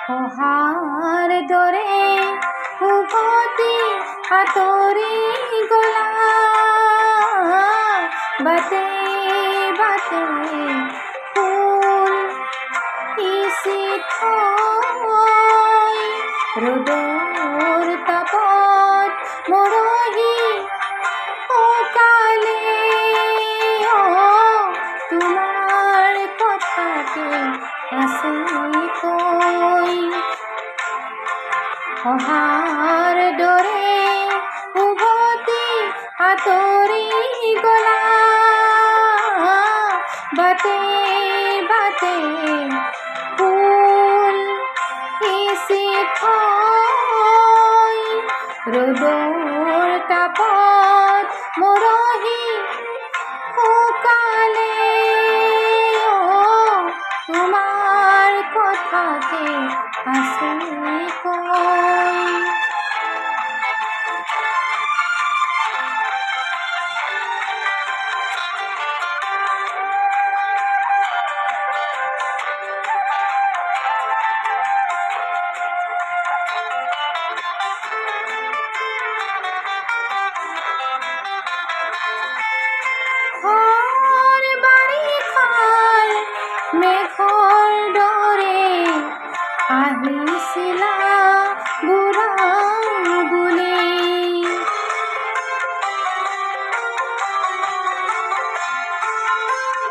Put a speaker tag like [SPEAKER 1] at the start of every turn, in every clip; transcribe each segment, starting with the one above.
[SPEAKER 1] অহাৰ দৰে উভতি আঁতৰি গলা, বাটে বাটে ফুল সিঁচি থৈ, ৰ'দৰ তাপত মৰহি শুকালে। তোমাৰ কথাতে আছে কৈ, অহাৰ দৰে উভতি আঁতৰি গলা, বাটে বাটে ফুল সিঁচি থৈ, ৰ'দৰ তাপত মৰহি শুকালে। তোমাৰ কথাতে আছে কৈ। ঘৰ বাৰিষাৰ মেঘৰ দৰে আহিছিলা বুঢ়া বুলি,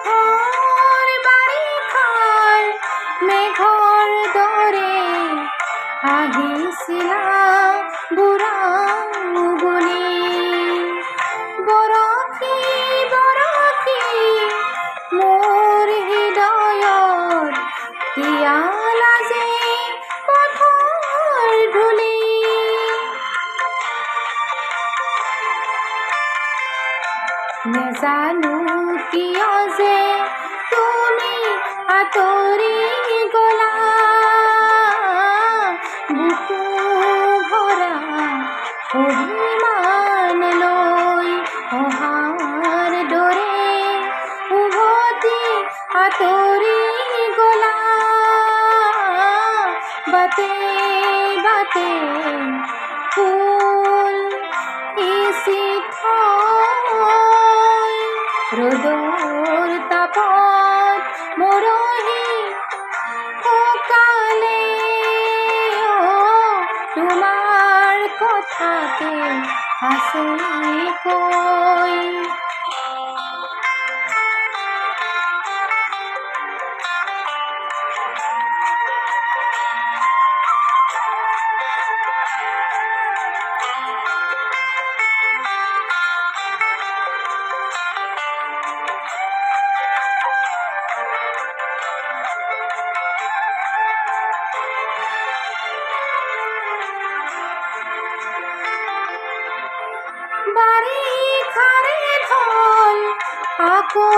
[SPEAKER 1] ঘৰ বাৰিষাৰ মেঘৰ দৰে আহিছিলা বুঢ়া বুলি, বৰশী বৰশী মোৰ হৃদয়ত তিয়ালা যে পথৰ ধূলি, নেজানো কিয় যে তুমি আঁতৰি গলা, বুকু ভৰা অভিমান লৈ, অহাৰ দৰে উভতি আঁতৰি গলা, বাটে বাটে ফুল সিঁচি থৈ, ৰ'দৰ তাপত মৰহি শুকালে। তোমাৰ কথাতে আছে কৈ। বাৰিষাৰে ঢল আকৌ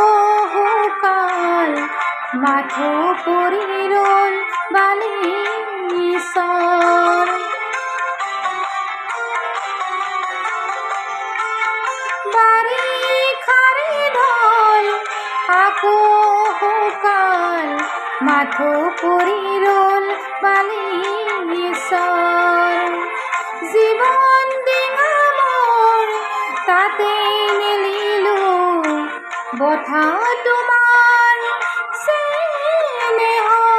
[SPEAKER 1] শুকাল, মাথো পৰি ৰ'ল বালিচৰ, বাৰিষাৰে ঢল আকৌ শুকাল, মাথো পৰি ৰ'ল বালিচৰ, জীৱন ডিঙা মোৰ তাতে মেলিলো, বঠা তোমাৰ চেনেহৰ,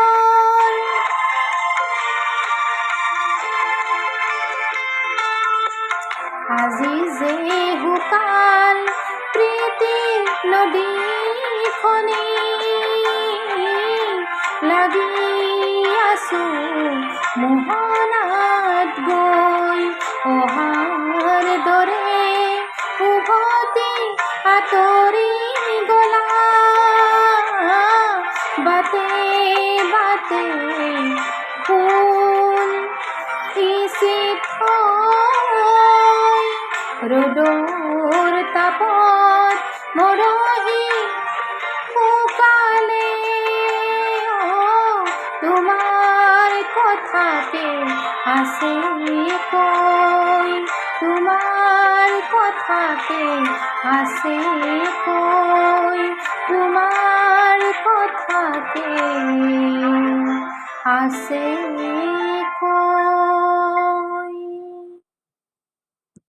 [SPEAKER 1] আজি যে শুকাল প্ৰীতিৰ নদীখনি, লাগি আছো মোহনাত গৈ, অহাৰ দৰে উভতি আঁতৰি গলা, বাটে বাটে ফুল সিঁচি থৈ, ৰ'দৰ তাপত মৰহি শুকালে। তোমাৰ কথাতে আছে কৈ, তোমাৰ কথাতে আছে কৈ, তোমাৰ কথাতে আসে